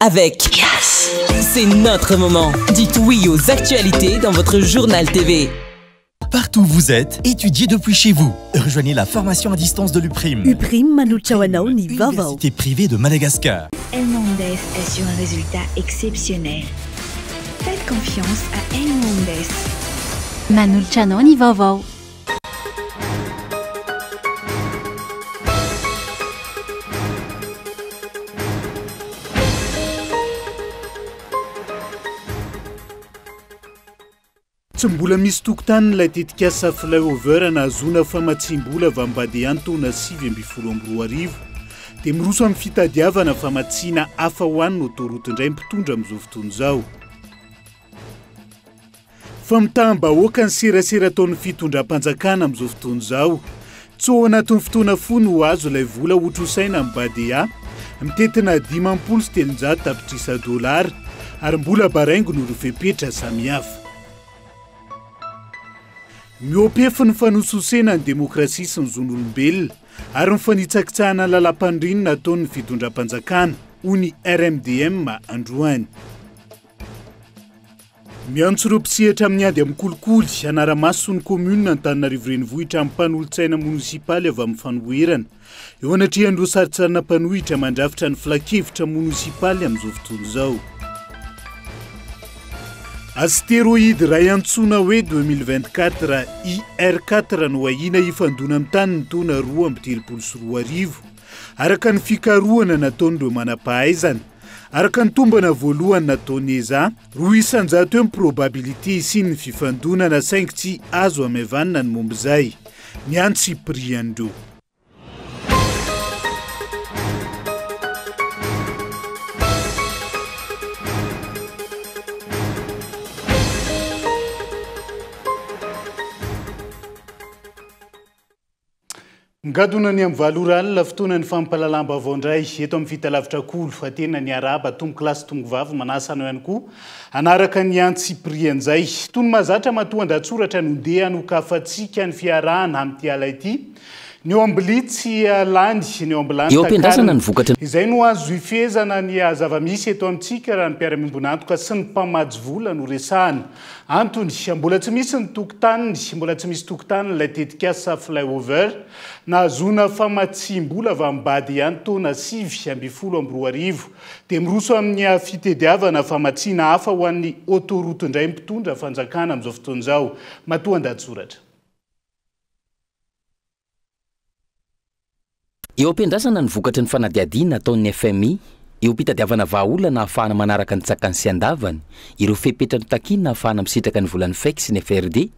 avec Yes. C'est notre moment. Dites oui aux actualités dans votre journal TV. Partout où vous êtes, étudiez depuis chez vous. Rejoignez la formation à distance de l'UPRIM. UPRIM Manuchawanao ni Vavao. Université privée de Madagascar. El Mondes assure un résultat exceptionnel. Faites confiance à El Mondes. Manuchano ni Vavao. Tsy mbola misy tokotany ilay tetikasa flyover nahazoana famatsim-bola avy ambady ihany taona 2022 dia miroso amin'ny fitadiavana famatsiana hafa ho an'ny autoroute indray mpitondra amin'izao fotoana izao. Famitaam-bahoaka ny serasera taon'ny fitondram-panjakana amin'izao fotoana izao. Tsy ao anatin'ny fotoana fohy no azo ilay vola otrosaina amin'ny Badea mitetina 500 sy 300 tapitrisa $, ary mbola baraingo no rofepetra samihafa. Miopefy ny fanososena ny demokrasia sy ny zon'olombelona ary ny fanitsakitsahana lalam-pandrinona ataon'ny fitondram-panjakana hoy ny RMDM androany. Miantso ireo mpisehatra amin'ny ady amin'ny kolikoly anaramaso ny komuna Antananarivo renivohitra amin'ny mpanolontsaina monosipaly avy amin'ny fanoherana eo anatrehan'ireo saritsarina mpanohitra mandrafitra ny filakevitra monosipaly amin'izao fotoana izao. Astéroïde iray antsoina hoe 2024 IR4 no ahina hifandona amin'ny tany ny taona 2023 araka ny fikarohana nataon'ireo manam-pahaizana. Araka ny tombana voalohany nataony ESA, 200 eo ny probabilité isin'ny fifandonana saingy tsy azo amavanana ny momba izay. Miantsy priandro. Ngadona ny amin'ny valoralina fotoana ny fampalalamba avao indray eto amin'ny fitalavitra kolo fa tena ny araba tombo klasy tongo vavy manasana ihany koa anaraka ny antsy prian'izay tony mazatra matoan-datsoratra nondeha anokafatsika ny fiarahana amin'ity ala ity ny eo ambilitsy landy ny eo ambilanty izay no azo ifezana ny zava-misy eto amintsika raha ny mpiara-miombonantoka sy ny mpamady vola no resahana. Antony mbola tsy misy ny tokotaniny, mbola tsy misy tokotaniny ilay tetikasa flyover nahazoana famatsim-bola avy amin'ny Bady ihany taona 2022 dia miroso amin'ny fitediavana famatsiana hafa ho an'ny autoroute indray mpitondra fanjakana amin'izao fotoana izao. Matoan-dahatsoratra. Eo ampiandrasana ny vokatry ny fanadiadiana ataon'ny FMI, eo pitadiavana vahaolana ahafahana manaraka ny tsakany sy andavany, ireo fepetrany takina ahafahana misitraka ny volan'ny FEC sy ny FRD,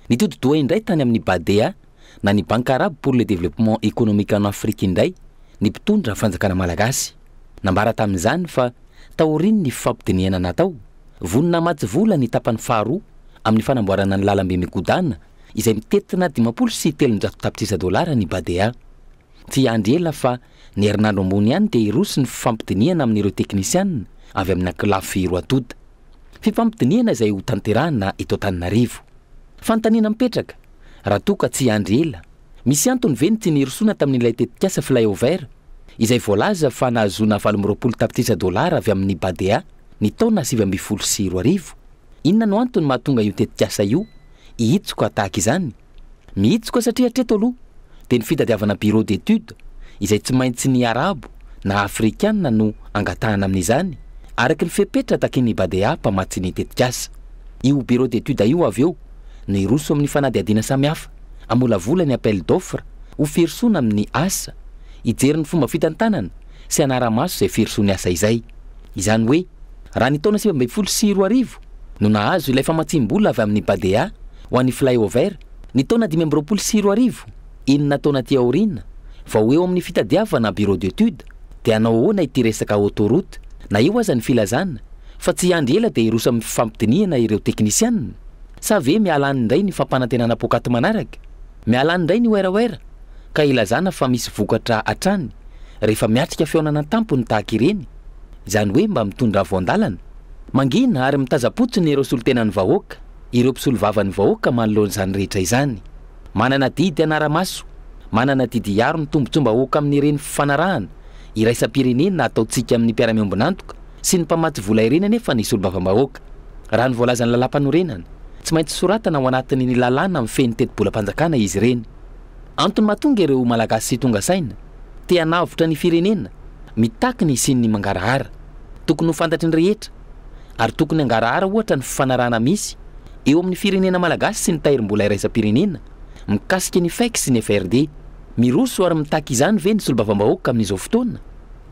nitotodoha indray tany amin'ny Badea, na ny Banque Arabe pour le développement économique en Afrique indray, ny mpitondra fanjakana malagasy. Nambara tamin'izany fa taoriny ny fampidiniana natao, vonina matsy vola ny tapany faharoa amin'ny fanamboarana ny lalambe mikodana, izay mitetina 500 sy 300 tapitrisa $, ny Badea. Tsy andry ela fa ny herinandro ambony ihany dia irosy ny fifampidiniana amin'ireo teknisianina avy amin'ny ankilafy Roatoda. Fifampidiniana izay ho tanterahana eto Antananarivo. Fanontaniana mipetraka, raha toa ka tsy andry ela, misy antony ve ny tsy nirosona tamin'ilay tetikasa flyover izay voalaza fa nahazoana 20 tapitrisa $, avy amin'ny Badea ny taona 2022. Inona no antony mahatonga io tetikasa io ihitsoka tahaka izany? Mihitsoka satria hatreto aloha dia ny fitadiavana bureau d'étude izay tsy maintsy ny arabo na afrikanina no angatahana amin'izany araka ny fepetra takin'ny Badea mpamatsy ny tetikasa. Io bureau d'étude io avy eo no iroso amin'ny fanadiadiana samihafa, amolavola ny appel d'offre, ho firisona amin'ny asa, ijery ny fomba fitantanana sy anara-maso izay firisony asa izay. Izany hoe raha ny taona 2022 no nahazo ilay famatsim-bola avy amin'ny Badea ho an'ny flyover, ny taona 2022 inona taona ty aorina fa ho eo amin'ny fitadiavana bureau d'étude dia anao ahoana ity resaka autoroute na io aza ny filazana fa tsy andry ela dia iroso amin'ny fifampidiniana ireo teknisianina. Sa ve miala any indray ny fampanantenana pokaty manaraka, miala any indray ny oeraoera ka ilazana fa misy vokatra hatrany rehefa miatrika feonana tampony tahaka ireny, izany hoe mba mitondra voandalana. Mangina ary mitazapotsiny ireo solontenan'ny vahoaka, ireo mpisolovan'ny vahoaka manoloan'izany rehetra izany. Manana didy anara-maso, manana didy iaro ny tombotsomba hoaka amin'ireny fifanarahana iraisam-pirenena ataontsika amin'ny mpiara-miombonantoka sy ny mpamaty vola ireny nefa nisy olo-bavambahoaka. Raha ny voalazany lalam-panorenana tsy maintsy soratana ao anatiny ny lalàna amin'ny feny tetim-bolam-panjakana izy ireny. Antony mahatonga ireo malagasy sy tonga saina te hanavotra ny firenena mitaky ny isin'ny mangarahara. Tokony ho fantatry ny rehetra ary tokony hangarahara ohatra ny fifanarahana misy eo amin'ny firenena malagasy sy ny tahirim-bola iraisam-pirenena mikasika ny FEC sy ny FRD. Miroso ary mitaky izany ve ny solo-bavambahoaka amin'izao fotoana?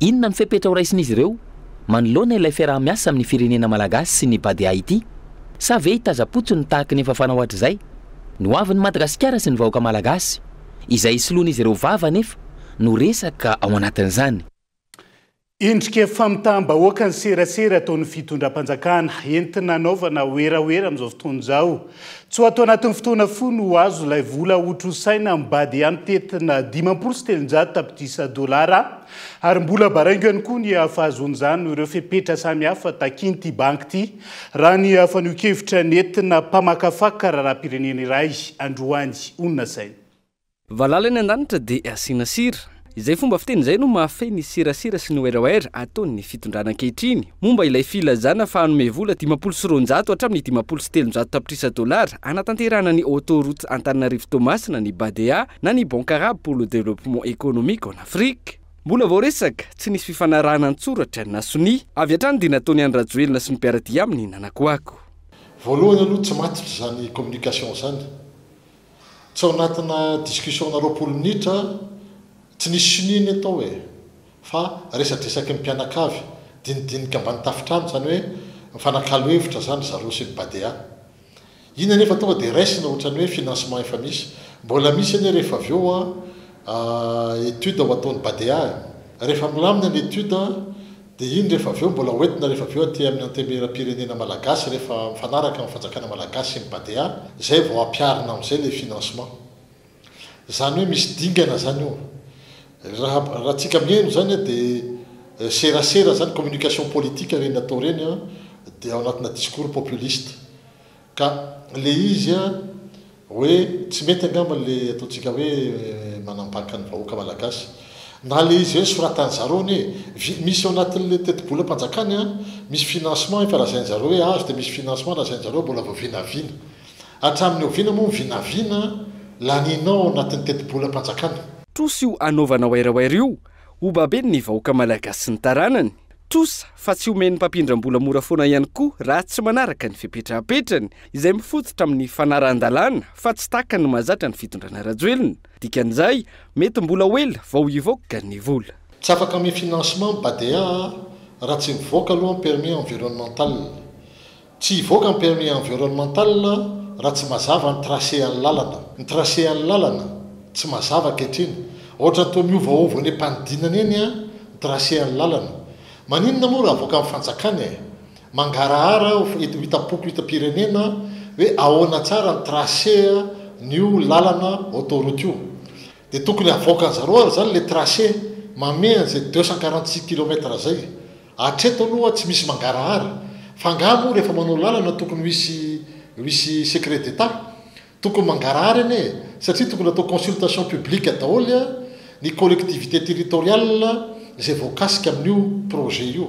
Inona ny fepetra ho raisin'izy ireo manoloana ilay fiaraha-miasa amin'ny firenena malagasy sy ny bady ity? Sa ve hitaza-potsiny tahaka ny efa fanao hatr'izay ny hoavin'ny Madagasikara sy ny vahoaka malagasy izay soloan'izy ireo vava nefa no resaka ao anatin'izany. Endrika famitaam-bahoaka ny serasera ataon'ny fitondram-panjakana entina anaovana oeraoera amin'izao fotoana izao. Tsy ho atao anatin'ny fotoana fo no azo ilay vola otrosaina mibady ihany tetina 5,700 tapitrisa dolara ary mbola baraingo ihany koa ny ahafahazoan'izany no ireo fepetra samihafa takin'ity banky ity raha ny hafanokevitra nentina mpamakafaka raharam-pirenena iray androany onona saina. Valala ny andanitra dia asiana sira. Izay fomba fiteny izay no mahafehy ny sirasira sy ny oeraoera ataon'ny fitondrana ankehitriny momba ilay filazana fa hanome vola 5,700 hatramin'ny 5,700 tapitrisa dolara anatanterahana ny autoroute Antananarivo Toamasina ny BADEA na ny Banque Arabe pour le développement économique en Afrique. Mbola voaresaka tsy nisy fifanarahana an-tsoratra na soni avy hatrany dia nataony Andry Rajoelina sy ny mpiaradia aminy nanakoako. Voalohany aloha tsy matitra zany communication zany. Tsy ao anatina discussion na 20 minitra tsy nisy sininy atao hoe fa resadresaky ny mpianakavy dinidinika ambany tafitrano zany hoe mifanakalo hevitra zany zareo sy ny BADEA. Ina nefa tonga dia raisina ohatrany hoe financement efa misy mbola misy ane rehefa avy eo étude ho ataon'ny BADEA rehefa milamina ny étude dia iny rehefa avy eo mbola hoentina rehefa avy eo aty amin'ny antemera-pirenena malagasy rehefa mifanaraka amin'ny fanjakana malagasy sy ny BADEA zay vao ampiarina amin'izay le financement. Zany hoe misy dingana zany io. Raha tsika mihaino zany dia serasera zany communication politique reny atao reny dia ao anatina discours populiste ka le izy hoe tsy mety angamba le ataontsika hoe manambaka ny vahoaka malagasy na le izy hoe soratany zareo ny misy ao anatin'le teti-bolam-panjakany misy financement efa lazain'zareo hoe azo dia misy financement lazain'zareo mbola vao vinavina hatramin'ny ovina moa vinavina laninao ao anatin'ny teti-bolam-panjakana. Tosy io anaovana oeraoera io obabe ny vahoaka malagasy sy ny taranany. Tosa fa tsy omeny mpampindram-bola mora foana ihany koa raha tsy manaraka ny fipetrapetrany izay mifototra amin'ny fanaran-dalàna fa tsy taka ny mahazatra ny fitondrana Rajoelina. Dikan'izay mety mbola oela vao hivoaka ny vola. Tsy afaka amin'ny financement BADEA raha tsy mivoaka aloha ny permis environnemental. Tsy hivoaka ny permis environnemental raha tsy mazava ny tracean'ny lalana. Ny tracean'ny lalana tsy mazava ankehitriny. Ohatra toa miovaova ny mpanodinana eny tracean'ny lalana. Maninona moa raha avoaka amin'ny fanjakana mangarahara hitapoko hitam-pirenena hoe ahoana tsara ny tracé n'io lalana autoroute io. Dia tokony avoaka an'zareo ary zany le tracé mame an'izay 246 km zay. Hatreto aloha tsy misy mangarahara. Fa angamo rehefa manao lalana tokony misy secret d'état. Tokony mangarahara eny satria tokony atao consultation publique daholo ny collectivité territoriale zay voakasika amin'io projet io.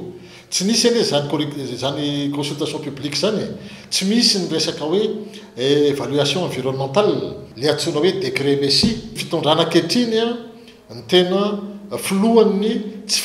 Tsy nisy ane zany consultation publique zany tsy misy ny resaka hoe évaluation environnementale le antsoina hoe décret Messi. Fitondrana ankehitriny ny tena filohan'ny tsy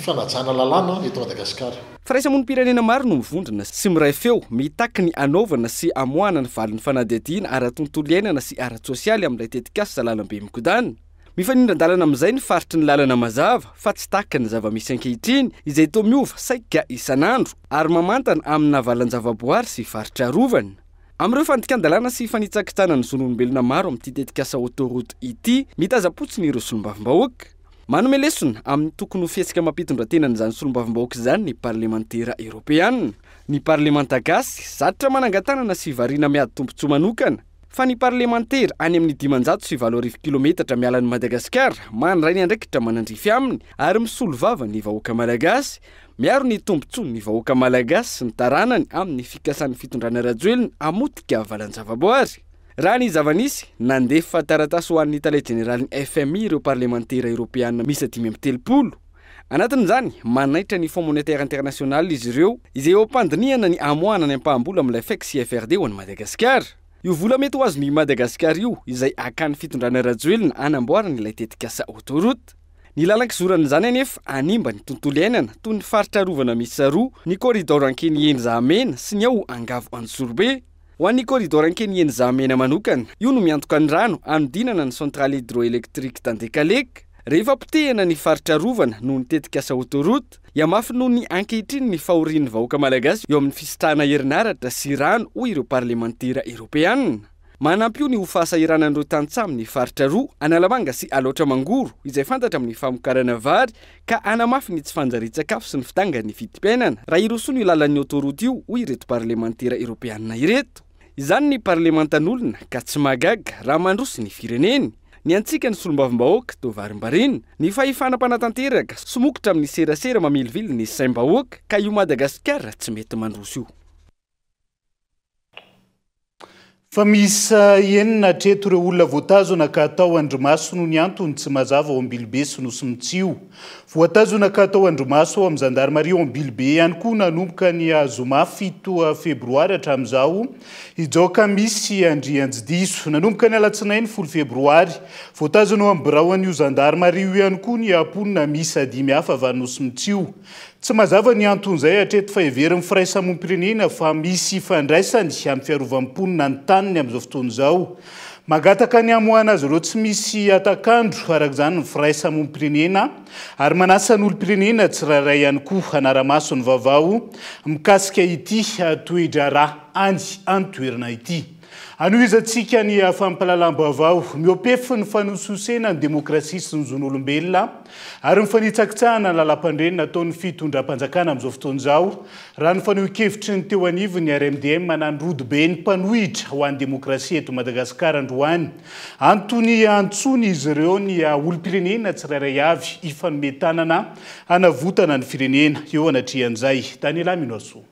fanajana lalàna eto Madagasikara. Firaisamonim-pirenena maro no mivondrona sy miray feo mitaky ny anaovana sy amoahana ny valin'ny fanadihadiana ara-tontolo iainana sy ara-tsosialy amin'ilay tetikasa lalambe mikodana. Mifanindran-dalana amin'izay ny faritry ny lalana mazava fa tsy taka ny zava-misy ankehitriny izay toa miova saika isan'andro ary mamantana amina valan-javaboary sy faritra arovana. Amin'ireo fandikan-dalàna sy fanitsakitsana ny zon'olombelona maro amin'ity tetikasa autoroute ity mitaza-potsiny ireo solombavambahoaka. Manome lesona amin'ny tokony ho fihetsika mampitondran-tenany izany solombavambahoaka izany ny parlementera Europeana. Ny parlementa gasy zatra manangatanana sy variana miady tombontsoa manokana. Fa ny parlementera any amin'ny 540 kilometatra mialan'ny Madagasikara mandray ny andraikitra manandrify aminy ary misolo vava ny vahoaka malagasy miaro ny tombontsoa ny vahoaka malagasy sy ny taranany amin'ny fikasan'ny fitondrana Rajoelina amotika valan-javaboary. Raha ny zavanisy nandefa taratasy ho an'ny Italien Général FMI ireo parlementera Europeana misy 570 anatin'izany manaitra ny Fonds monétaire international izy ireo izay eo ampandiniana ny amoana ny ampahambola amin'ilay FEC CFRD ho an'i Madagasikara. Io vola mety ho azon'i Madagasikara io izay akany fitondrana rajoelina anamboarana ilay tetikasa autoroute. Ny lalan-kizoran'izany anefa animba ny tontolo iainana toy ny faritra rovana miisa roa, ny corridor ankeny Enzahamena sy ny ao Angavo Antsorobe. Ho an'ny corridor ankeny Enzahamena manokana, io no miantoka ny rano anodinana ny centrale hydroélectrique Tandekaleka. Rehefa potehana ny faritra rovana noho ny tetikasa autoroute, mafy noho ny ankehitriny ny fahorian'ny vahoaka malagasy eo amin'ny fisitrahana herinaratra sy rano hoy ireo parlementera Europeanina. Manampy io ny ho fahasahiranan'ireo tantsaha amin'ny faritra roa, Analamanga sy Aloatra Mangoro, izay fantatra amin'ny famokarana vary ka anamafy ny tsy fanjarin-tsakafo sy ny fitangan'ny vidim-piainana raha iroso ny lalan'ny autoroute io hoy ireto parlementera Europeanina ireto. Izany ny parlementan'olona ka tsy magaga raha mandroso ny fireneny. Ny antsika ny solombavim-bahoaka to varim-barina, ny fahefana-panatanteraka somokotra amin'ny serasera mamilivily ny saim-bahoaka ka io Madagasikara tsy mety mandroso io. Fa misy enina hatreto ireo olona voatazona ka atao andrimaso noho ny antony tsy mazava ao Ambilibe sy Nosy Mitsio. Voatazona ka atao andrimaso ao amin'ny Gendarmerie ao Ambilibe ihany koa nanomboka ny zoma 7 febroary hatramin'izao. Ijoka misy Andrianjidiso nanomboka ny alatsinainy 10 febroary. Voatazona ao amin'ny birao an'io Gendarmerie io ihany koa ny amponina misy 5 hafa avy Nosy Mitsio. Tsy mazava ny anton'izay hatreto fa heveriny firaisamonim-pirenena fa misy fandraisany amin'ny fiarovam-ponina ny taniny amin'izao fotoan'izao. Magataka ny amoana azy ireo tsy misy atakandro arak'izany ny firaisamonim-pirenena ary manasa ny olo-pirenena tsirairay ihany koa hanara-maso ny vaovao mikasika ity toedrarà any toerana ity. Anoizatsika ny fampahalalam-baovao miopefy ny fanososena ny demokrasia sy ny zon'olombelona ary ny fanitsakitsahana ny lalam-pandrenina ataon'ny fitondram-panjakana amin'izao fotoan'izao raha ny faneho-kevitry ny teo anivony RMDM manandrody be ny mpanohitra ho an'ny demokrasia eto Madagasikara androany. Antony antsony izy ireo ny olo-pirenena tsirairay avy ifanometanana hanavotana ny firenena eo anatrian'izay. Daniela Minoaso.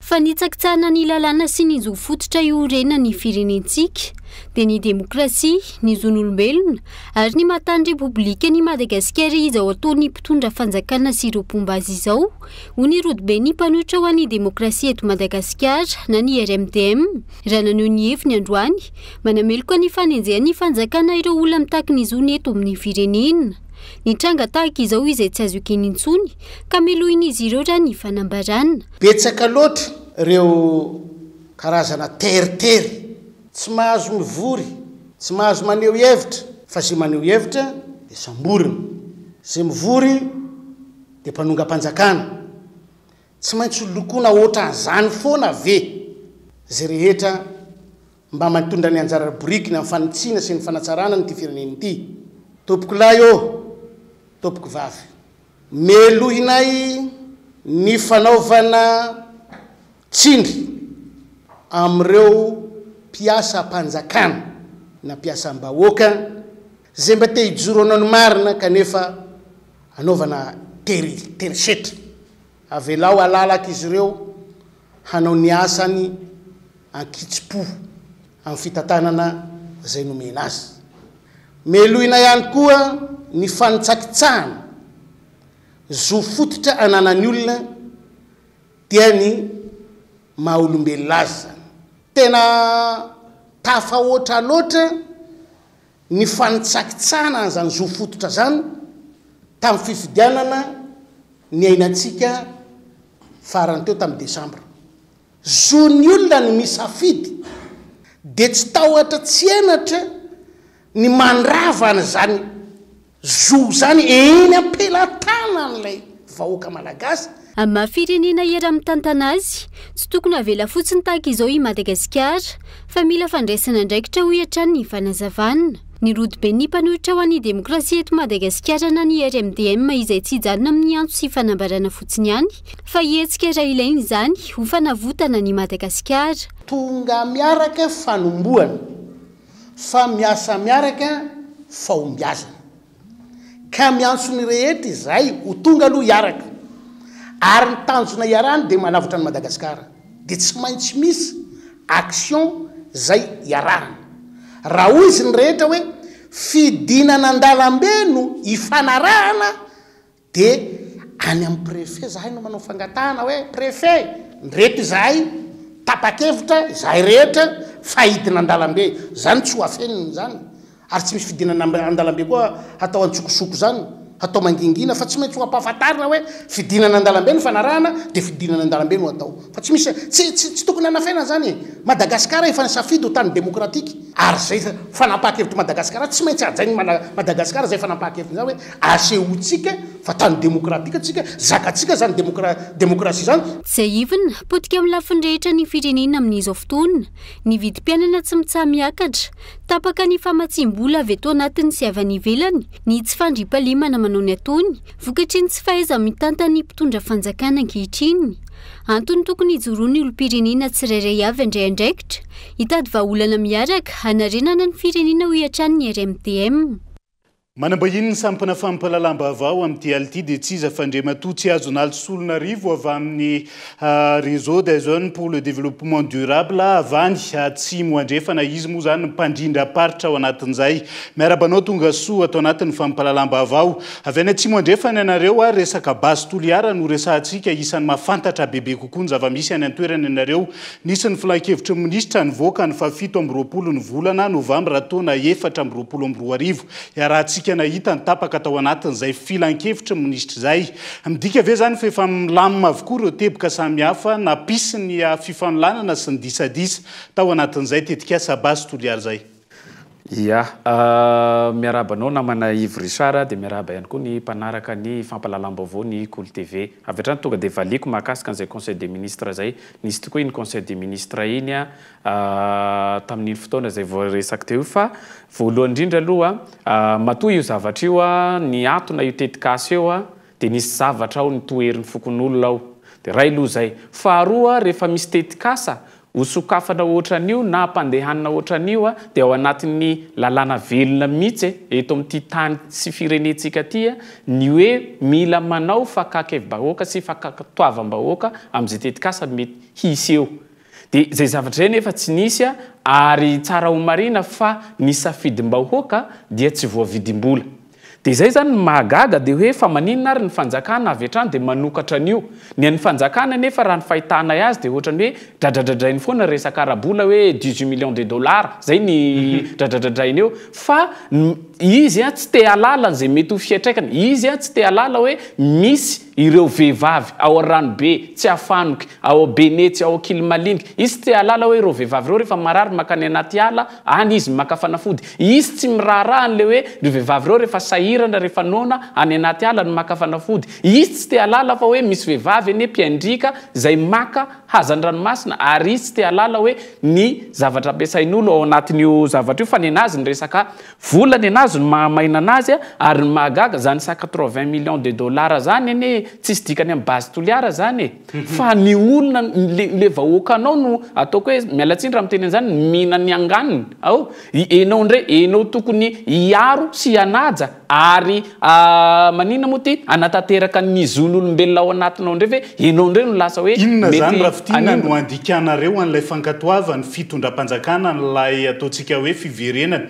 Fanitsakitsahana ny lalàna sy ny zo fototra iorenana ny firenentsika dia ny demokrasia, ny zon'olombelona ary ny mahatany repoblika ny Madagasikara izao ataon'ny mpitondra fanjakana sy ireo mpombazy izao ho ny rodibe ny mpanohitra ho an'ny demokrasia eto Madagasikara na ny RMDM raha naneho ny heviny androany manameloka ny fanenjehan'ny fanjakana ireo olona mitaky ny zony eto amin'ny firenena. Ny tranga tahaka izao izay tsy azo ekeny intsony ka melohin'izy ireo raha ny fanambarana. Betsaka loatra ireo karazana teritery tsy mahazo mivory, tsy mahazo maneho hevitra, fa zay maneho hevitra dia samborina, zay mivory dia mpanonga-panjakana. Tsy maintsy lokoina ohatran'izany foana ve zay rehetra mba mitondra ny anjara borikiny amin'ny fanitsiana sy ny fanatsarana nyity firenena ity. Tompoko lahy ô, tompoko vavy, melohinay ny fanaovana tsindry amin'ireo mpiasa mpanjakana na mpiasam-bahoaka zay mba te hijoro anao ny marina kanefa anaovana terisetra. Avelao alalaka izy ireo hanao ny asany ankitsi-po amin'ny fitantanana zay nomena azy. Meloina ihany koa ny fanitsakitsahana zo fototra ananan'ny olona dia ny maha-olombelona azy. Tena tafahoatra loatra ny fanitsakitsahana an'izany zo fototra zany tamin'ny fifidianana ny ainantsika farany teo tamin'ny Desambra. Zon'ny olona ny misafidy dia tsy tahotra tsy enatra ny mandravana zany zo zany eny ampelantanan'ilay vahoaka malagasy. Amin'ny firenena era amin'ny tantana azy tsy tokony avela fotsiny tahaka izao i Madagasikara fa mila fandraisana andraikitra ho hatrany ny fanazavana. Ny rodibe ny mpanohitra ho an'ny demokrasia eto Madagasikara na ny RMDM izay tsy hijanona amin'ny antso sy fanambarana fotsiny ihany fa hetsika raha ilaina izany ho fanavotana ny Madagasikara. Tonga miaraka fanomboana fa miasa miaraka fahombiazana ka miantso ny rehetra izay ho tonga aloha hiaraka ary ny tanjona iarany dia manavitra ny Madagasikara dia tsy maintsy misy action zay iarahana. Raha hoy izy ny rehetra hoe fidinana an-dalambe no ifanarahana dia any amin'ny préfet zahay no manao fangatahana hoe préfet ndreto zahay tapakevitra zahay rehetra fahidina andalambe zany tsy ho afeniny zany ary tsy misy fidinana andalambe koa atao antsokosoko zany atao mangingina fa tsy maintsy ho ampahafantarina hoe fidinana andalambe no fanarahana de fidinana andalambe no atao fa tsy misy tsy tokony anafena zany Madagasikara efa nisafidy ho tany démocratique ary zay fanapaha-kevitra Madagasikara tsy maintsy ajainy Madagasikara zay fanapaha-kevitra zany hoe asehotsika fa tany démocratique atsika zakatsika zany démocratie zany zay ivina potika amin'ny lafiny rehetra ny firenena amin'izao fotoana ny vidim-pianana tsy mitsamiakatra tapaka ny famatsim-bola avy eto anatiny sy avy any ivelany ny tsy fandriampahalemana manao ny atony vokatry ny tsy fahaiza mitantany mpitondra fanjakana ankehitriny antony tokony ijoroany olom-pirenena tsirairay avy andraindraikitra hitady vahaolana miaraka hanarenana ny firenena ho iatran'ny RMDM. Manambahiny ny sampana fampalalambavao amin'ity ality dia tsy iza fandrematoa tsy azon'alo Solonarivo avy amin'ny réseau des zones pour le développement durable avany atsimo andrefana izy moa zany mpandrindra paritra ao anatin'izay miarabanao tonga soa atao anatin'ny fampalalambavao avy any atsimo andrefana ianareo resaka basy toliara no resantsika isan'ny mahafantatra bebe kokoa ny zava-misy any an-toerana ianareo nisy ny filan-kevitra minisitra nivoaka ny fa 7 ny volana novambra taona 4 iarahantsika nahita ny tapaka atao anatin'izay filan-kevitra minisitra zay midika ave zany fa efa milamina avokoa ireo teboka samihafa napisy ny fifanonlanana sy ny disadisa tao anatin'izay tetika sabasy toliary zay. Ya, miarabanao namana Yves Richard dia miaraba ihany koa ny mpanaraka ny fampalalam-baovao ny Cool TV. Avy hatrany tonga dia valiko mahakasika an'izay conseil des ministres zay. Nisy tokoa iny conseil des ministres iny tamin'iny fotoana zay voaresaka teo fa voalohany indrindra aloha matoa io zavatra io ny atona io tetikasa eo dia nisy zavatra ao nitoherin'ny fokon'olona ao. Dia ray aloha zay. Faharoa rehefa misy tetikasa usukafana ohatran'io na ampandehanana ohatran'io dia ao anatin'ny lalàna velona mihitsy eto amin'ity tany sy firenentsika ty ny hoe mila manao fakakevim-bahoaka sy fakatoavam-bahoaka amin'izay tetikasa mety hisy eo. Dia zay zavatra zay nefa tsy nisy ary tsara ho marina fa ny safidim-bahoaka dia tsy voavidim-bola. Dia zay zany mahagaga dia hoe fa maninona ary ny fanjakana avy hatrany dia manokatra an'io. Ny an'ny fanjakana nefa raha ny fahitana azy dia ohatrany hoe dradradradrainy foana resaka arabola hoe 18 millions de dollars zay ny dradradradrainy eo fa izy tsy te halala zay mety ho fiatraikany izy tsy te halala hoe misy ireo vehivavy ao Ranobe tsy afanoky ao Benetsy ao Kilimaliniky izy tsy te halala hoe ireo vehivavy ireo rehefa marary makany anaty ala any izy maka fanafody izy tsy miraharaha an'le hoe ireo vehivavy ireo rehefa sahirana rehefa nona any anaty ala no maka fanafody izy tsy te halala fa hoe misy vehivavy eny mpiandrika zay maka hazan-dranomasina ary izy tsy te halala hoe ny zavatra ampiasain'olo ao anatin'io zavatra io fa ny anazy ny resaka vola ny anazy no mahamaina anazy ary ny mahagaga zany sa 80 millions de dollars zany eny tsy sy dikany amin'ny base toliara zany fa ny olona le vahoakanao no ataoko hoe mialatsiny raha miteny an'izany mina ny anganiny ao enao ndray enao tokony hiaro sy hanaja ary manina moa ty anatanteraka ny zon'olombelona ao anatinao ndray ve enao ndray no lasa hoe inona zany raha fitina no andikanareo an'ilay fankatoava ny fitondram-panjakana n'ilay ataontsika hoe fiverenana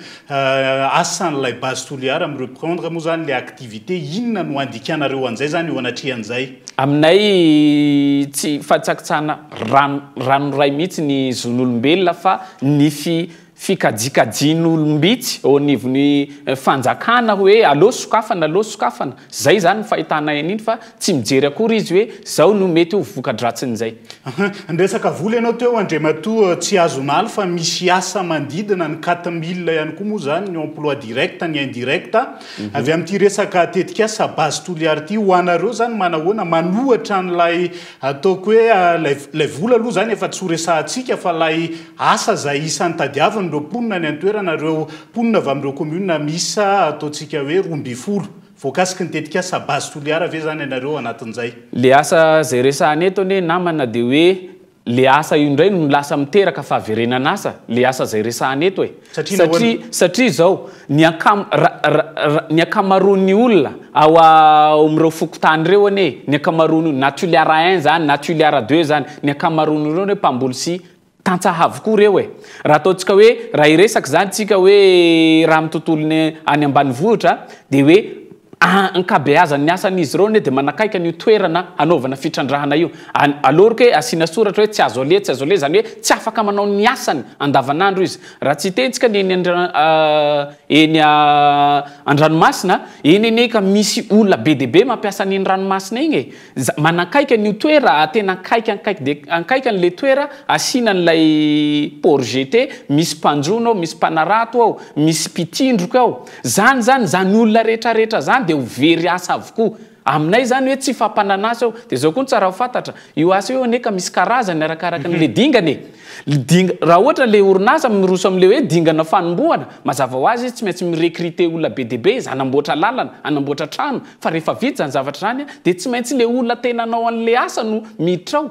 asan'ilay base toliara amin'ny reprendre moa zany le activité inona no andikanareo an'izay zany eo anatrehan'izay aminay tsy fahatsakitsana rano ray mihitsy ny zon'olombelona fa ny fikajikajin'olombitsy ao anivony fanjakana hoe allo sokafana zay zany fahitana an'iny fa tsy mijery akory izy hoe zao no mety ho vokadratsin'izay ndresaka vola ianao teo andrematoa tsy azon'alo fa misy asa mandidina ny 4000 ihany koa moa zany ny emploi direct ny indirect avy amin'ity resaka tetikasa base toliara ty ho anareo zany manahoana manohatra n'lay ataoko hoe lay vola aloha zany efa tsy ho resahantsika fa lay asa zay isan'ny tadiavana reo ponina ny antoerana reo ponina avy amin'ireo commune misa ataontsika hoe 12 voakasiky ny tetikasa base toliara ve zany ianareo anatin'izay le asa zay resahany eto anie namana dia hoe le asa io ndray no lasa miteraka fahaverenana asa le asa zay resahany eto satria zao ny akamaroan'ny olona ao amin'ireo fokotany reo anie ny akamaroany na toliara 1 zany na toliara 2 zany ny akamaroany reo mpamboly sy tantsahavy reo raha ataontsika hoe raha iresaka zany tsika hoe raha mitontolony any ambanivohitra dia hoe ankabeazany ny asan'izy ireo ne de manakaiky ny toerana anaovana fitrandrahana io alorika hoe asiana soratra hoe tsy azo ale zany hoe tsy afaka manao ny asany andavanandro izy raha tsy tentsika ny eny an-dranomasina eny ka misy olona be de be mampiasa ny ranomasina igny manakaiky ny toera tena ankaiky an'le toera asiana n'lay port jeté misy mpanjono misy mpanarato ao misy mpitindroka ao zany olona rehetrarehetra zany de ho very asa avokoa aminay zany hoe tsy fampananasa ao de zao koa ny tsara ho fantatra io asa io aneka misy karazany arakaraka n'le dingany raha ohatra le orinasa miroso am'le hoe dingana fanombohana mazava ho azy tsy maintsy mirekrite olona be de be anamboatra lalana anamboatra trano fa rehefa vita zany zavatra zany de tsy maintsy le olona tena anao an'le asa no miditra ao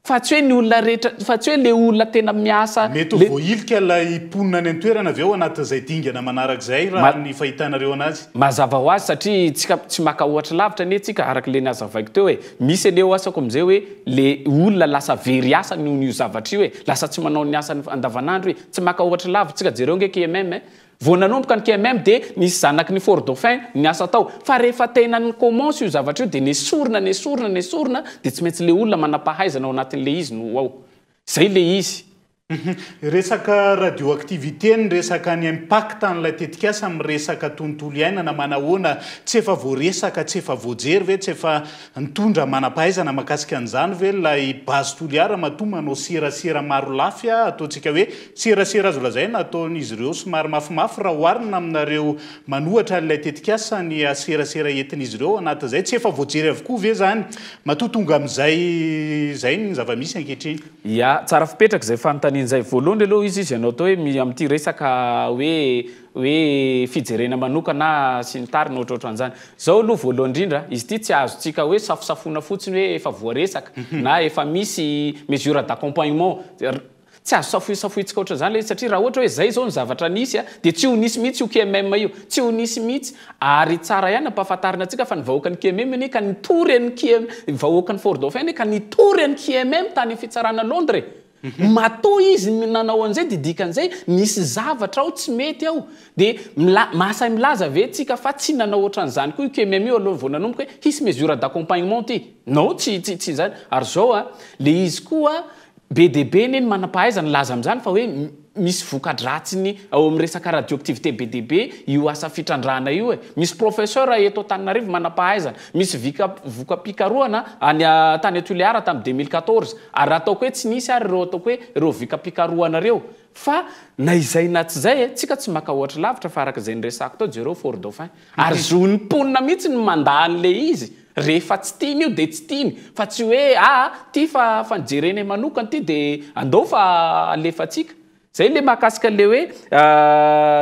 fa tsy hoe ny olona rehetra fa tsy hoe le olona tena miasa mety voilika lay ponina ny antoerana avy ao anatin'izay dingana manarak'izay raha ny fahitanareo anazy mazava ho azy satria tsika tsy maka ohatra lavitra ane tsika araka le nazavaiko teo hoe misy aneo asako am'izay hoe le olona lasa very asa nio zavatra io hoe lasa tsy manao ny asa andavanandro hoe tsy maka ohatra lavitra tsika jereo nge KMM vao nanomboka ny KMM de nisy zanaky ny Fort Dauphin ny asa tao fa rehefa tena ny commence io zavatra io de nesorina de tsy maintsy le olona manampahaizana ao anatin'le izy no ao zay le izy resaka radioactivité ny resaka ny impact n'ilay tetikasa amin'ny resaka tontolo iainana manahoana tsy efa voaresaka tsy efa voajery ve tsy efa nitondra manampahaizana mahakasika an'izany ve lay base toliara matoa manao serasera maro lafy ataontsika hoe serasera azo lazaina ataon'izy ireo somary mafimafy raha oharina aminareo manohatra n'ilay tetikasa ny serasera entin'izy ireo anatin'izay tsy efa voajery avokoa ve zany matoa tonga amin'izay zay ny zava-misy ankehitriny ia tsara fipetraka zay fanontany zay voalohany aloha izy anao tao hoe am'ty resaka hoe fijerena manokana sy ny tariny ohatrohatra an'izany zao aloha voalohany indrindra izy ity tsy azontsika hoe safosafona fotsiny hoe efa voaresaka na efa misy mesure d'accompagnement tsy azo safoitsika oatra zany le satria raha ohatra hoe zay zao ny zavatra nisy de tsy ho nisy mihitsy io KMM io tsy ho nisy mihitsy ary tsara ihany ampahafantarina atsika fa ny vahoaka ny KMM ane ka nitory ny vahoaka ny Fort Dauphin ka nitory ny KMM tany fitsarana Londres matoa izy nanao an'izay de dikan'izay nisy zavatra ao tsy mety ao de masay milaza ve tsika fa tsy nanao ohatran'izany koa io KMM io aloha vao nanomboka hoe hisy mesure d'accompagnement ty non tsy zany ary zao le izy koa be de be neny manampahaizana laza am'izany fa hoe misy vokadratsiny ao amin'ny resaka radioactivité be de be io asa fitrandrahana io misy professeur eto Antananarivo manampahaizana misy voka-pikaroana any tany Toliara tamin'ny 2014 ary ataoko hoe tsy nisy ary reo ataoko hoe reo voka-pikaroana reo fa na izay na tsy zay tsika tsy maka ohatra lavitra fa araka izay nyresako tao jereo Fort Dauphin ary zony ponina mihitsy ny mandahan'le izy rehefa tsy tiany io de tsy tiany fa tsy hoe ty fa nijereny manokany ty de andao fa alefatsika zay le mahakasika le hoe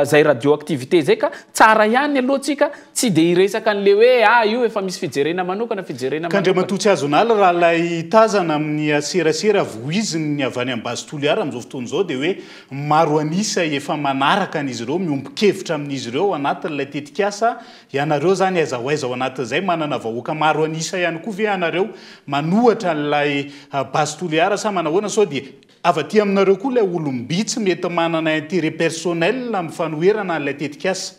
zay radioactivité zay ka tsara ihany aloha tsika tsy de iresaka an'le hoe io efa misy fijerena manokana kandriamatoa tsy azonala raha lay tazana amin'ny serasera voiziny ny avany amin'ny base toliara amin'izao fotoana izao de hoe maro anisa efa manaraka an'izy ireo miombon-kevitra amin'izy ireo anatin'ilay tetikasa ianareo zany aiza ho aiza ao anatin'izay manana vahoaka maro anisa ihany koa ve ianareo manohatra n'ilay base toliara sa manahoana sao de avaty aminareo koa lay olombitsy mety manana intérêt personnel amin'ny fanoherana n'ilay tetikasa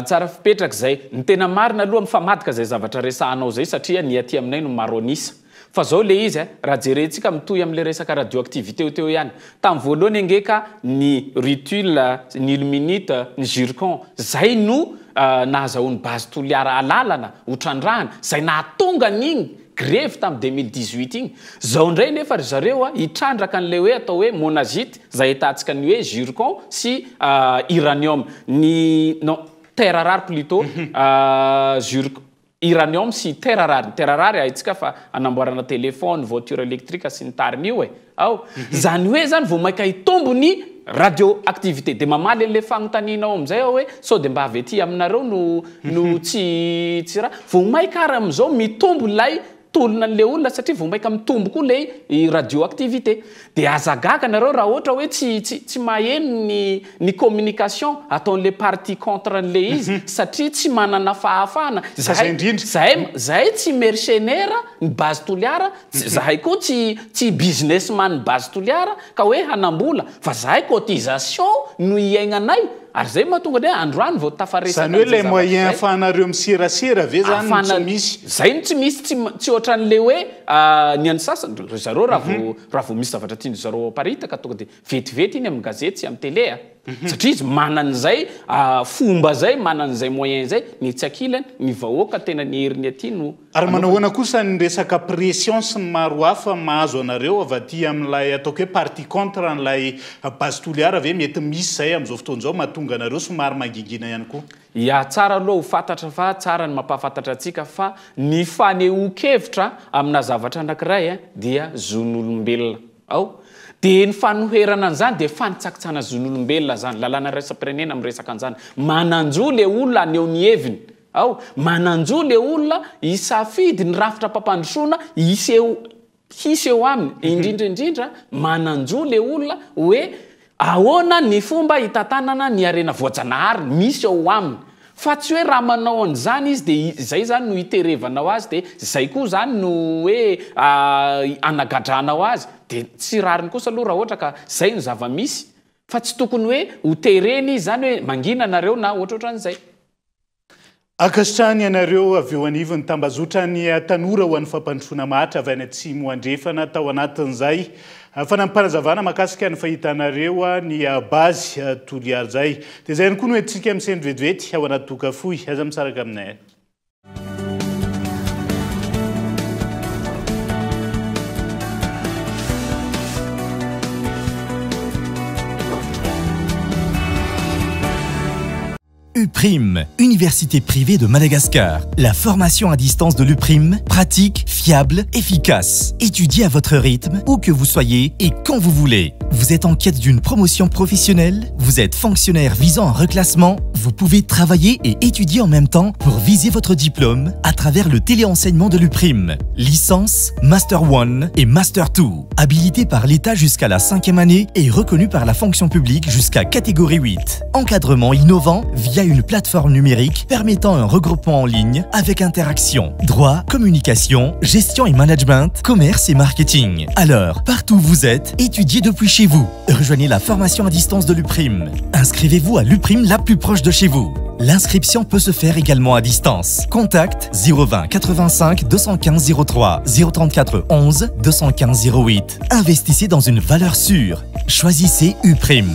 tsara fipetraka zay ny tena marina aloha mifamadika zay zavatra resahanao zay satria ny aty aminay no maro anisa fa zao le izy raha jerentsika mitohy am'le resaka radioactivité teo ihany tamin'ny voalohany angeka ny rutile ny illuminite ny zircon zay no nahazahoany base toliara alalana hotrandrahana zay nahatonga n'igny grève tamin'ny 2018 igny zao ndray nefa ry zareo hitrandraka an'le hoe atao hoe monazite zay ahitantsika ny hoe zircon sy uranium ny non terre rare plutôt zircon uranium sy terre rare ahitsika fa anamboarana téléphone voiture électrique sy ny tariny io ao zany hoe zany vao maika hitombony radioactivité de mamaly an'le fagnotaninao am'izay ao hoe sao de mba avy aty aminareo no tsy raha vao maika ary am'izao mitombo lay tolona an'le olona satria vao maika mitombo koa le radioactivité de azagaka nareo raha ohatra hoe tsy maheno ny communication ataon'le partie contre an'le izy satria tsy manana fahafahana zahay tsy mercenaire ny base toliara zahay koa tsy businessman ny base toliara ka hoe hanambola fa zahay cotisation no iainanay ary zay mahatonga de androany vao tafaresaka zany hoe le moyen afahanareo miserasera ve zany tsy misy zay no tsy misy tsy ohatran'le hoe ny any sasany zareo raha vao misy zavatra tiany zareo aparitaka tonga de vetivety iny amin'ny gazety sy amin'ny télé satria izy manan'izay fomba zay manan'izay moyen zay ny tsy akilany ny vahoaka tena ny heriny aty no ary manahoana kosa ny resaka pression sy ny maro hafa mahazo anareo avy aty amin'ilay ataoko hoe parti contre n'ilay base toliara ve mety misy zay amin'izao fotoan'izao mahatonga anareo somary mangingina ihany koa ia tsara aloha ho fantatra fa tsara ny mampahafantatra atsika fa ny fanehoan-kevitra amina zavatra anankiray dia zon'olombelona ao de ny fanoherana an'izany de fanitsakitsana zon'olombelona zany lalàna raisam-pirenena miresaka an'izany mananjo le olona aneo ny heviny ao mananjo le olona isafidy ny rafitra mpampandrosoana hisy eo aminy indrindraindrindra mananjo le olona hoe ahoana ny fomba hitatanana ny arena voajanahary misy eo aminy fa tsy hoe raha manao an'izany izy de zay zany no hiterevanao azy de zay koa zany no hoe anagadranao azy de tsy rariny kosa aloha raha ohatra ka zay no zava-misy fa tsy tokony hoe ho tereny zany hoe mangina anareo na ohatrohatran'izay akasitrahany ianareo avy eo anivony tambazotra ny tanora ho an'ny fampandrosoana matra avy any atsimo andrefana tao anatin'izay fanampanazavana makasika ny fahitanareo ny bazy toliary zay dia zay ihany koa no hoentsika misendry vetivety ao anaty tokafoy aza misaraka aminay UPRIM, Université privée de Madagascar. La formation à distance de l'UPRIM, pratique, fiable, efficace. Étudiez à votre rythme, où que vous soyez et quand vous voulez. Vous êtes en quête d'une promotion professionnelle? Vous êtes fonctionnaire visant un reclassement? Vous pouvez travailler et étudier en même temps pour viser votre diplôme à travers le téléenseignement de l'UPRIM. Licence, Master 1 et Master 2. Habilité par l'État jusqu'à la 5e année et reconnu par la fonction publique jusqu'à catégorie 8. Encadrement innovant via une plateforme numérique permettant un regroupement en ligne avec interaction, droit, communication, gestion et management, commerce et marketing. Alors, partout où vous êtes, étudiez depuis chez vous. Rejoignez la formation à distance de l'UPRIM. Inscrivez-vous à l'UPRIM la plus proche de chez vous. L'inscription peut se faire également à distance. Contact 020 85 215 03 034 11 215 08. Investissez dans une valeur sûre. Choisissez UPRIM.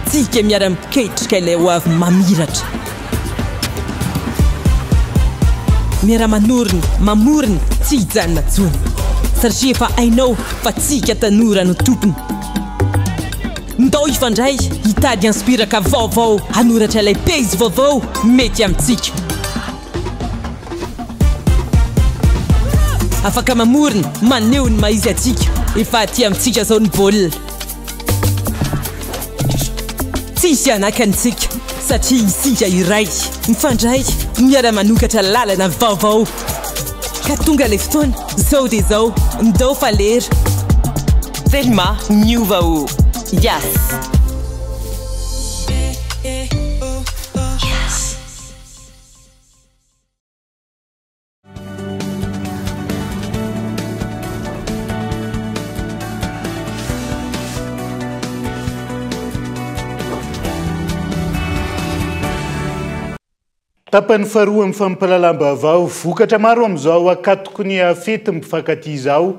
Tsika miara-miketrika ilay ho avy mamiratra miara-manorina mamorina tsy hijanona tsony satria efa hainao fa tsika tanora no tompony ndao ifandray hitady inspiraka vaovao hanoratra ilay pejy vaovao mety amintsika afaka mamorina maneho ny maizy atsika efa aty amintsika zao ny baolina tsisy anakantsika satria isika iray mifandray miara-manokatra lalana vaovao ka tonga le fotoana zao dia zao ndao falera Thelma miova ho Yes. Tapany faharoa amin'ny fampalalam-baovao vokatra maro amin'izao akatoko ny fety mifankatia izao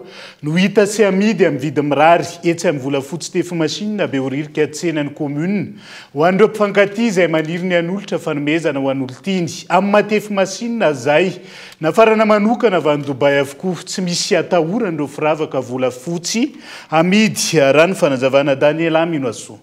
no hita sy amidy amin'ny vidy mirary etsy amin'ny volafotsy tefi-machine Behoririka tsenan'ny commune ho an'ireo mpifankatia izay maniry ny an'olitra fanomezana ho an'olon-tiny amin'ny matefi-machine zay nafarana manokana avy any Dubai avokoa tsy misy atahorana ireo firavaka volafotsy amidy raha ny fanazavana Daniela Minoaso.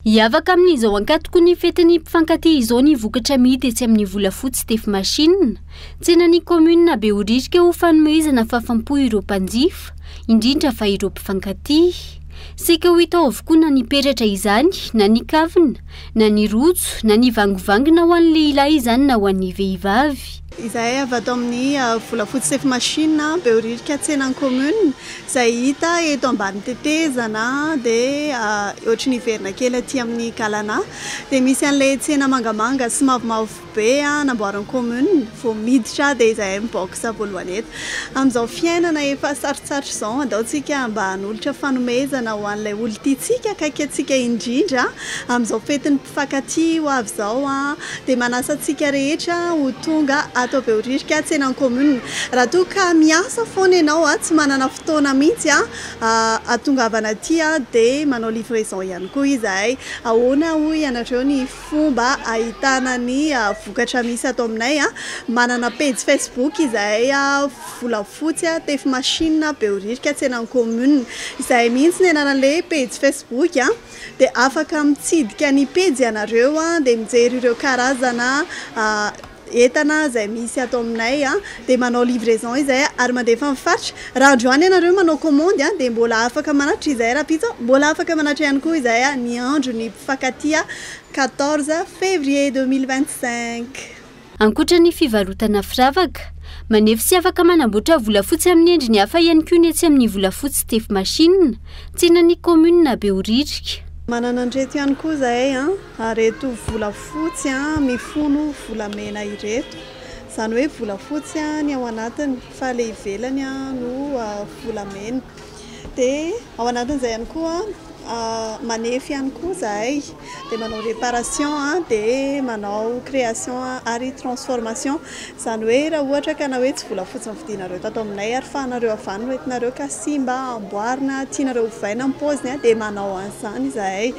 Hiavaka amin'izao ankatoko ny fetiny mpifankatia izao ny vokatra amidy etsy amin'ny volafotsy tefi-machine tsenan'ny commune Behoririka ho fanomezana fafampo ireo mpanjifa indrindra fa ireo mpifankatia seka ho hita avokoa na ny peratra izany na ny kavina na ny rojo na ny vangovangina ho an'ny lehilahy izany na ho an'ny vehivavy. Izahay avy ato amin'ny volafotsy safe machine beoririka tsenany commune izay hita eto ambany tetezana dia ohatry ny verina kely aty amin'ny Galana dia misy an'ilay tsena mangamanga sy mavomavo be namboaran'ny commune vao miditra dia izahay miboaka voalohany eto. Amin'izao fiainana efa sarotsarotra izao andaontsika mba hanolotra fanomezana ho an'ilay olontiantsika akaiky antsika indrindra amin'izao fetin'ny mpifankatia ho avy izao dia manasa antsika rehetra ho tonga ato beoririka tsenany commune. Raha toa ka miasa foana ianao tsy manana fotoana mihitsy atongavana aty dia manao livraison ihany koa izahay. Ahoana hoy ianareo ny fomba ahitana ny vokatra misy ato aminay manana page Facebook izahay volafotsy tefy machine beoririka tsenany commune. Izahay mihitsy ny ananan'ilay page Facebook dia afaka mitsidika ny page ianareo dia mijery ireo karazana entana izay misy ato aminay dia manao livraison izahay ary mandefa mifaritra. Raha androany ianareo manao commande dia mbola afaka manatitra izahay raha pizza mbola afaka manatitra ihany koa izahay ny andro ny mpifankatia 14 février 2025. Ankoatra ny fivarotana firavaka manefa sy afaka manamboatra volafotsy amin'ny endriny hafa ihany koa ny atsy amin'ny volafotsy tefy machine tsenany commune na beoririka. Manana andreto ihany koa izahay areto volafotsy mifono volamena ireto izany hoe volafotsy ny ao anatiny fa ilay ivelany no volamena dia ao anatin'izay ihany koa manefy ihany koa izahay dia manao réparation dia manao création ary transformation izany hoe raha ohatra ka na hoe tsy volafotsy ny vidinareo tato aminay ary fahanareo avany no entinareo ka simba amboarina tianareo hovaina amin'ny paoziny dia manao an'izany izahay.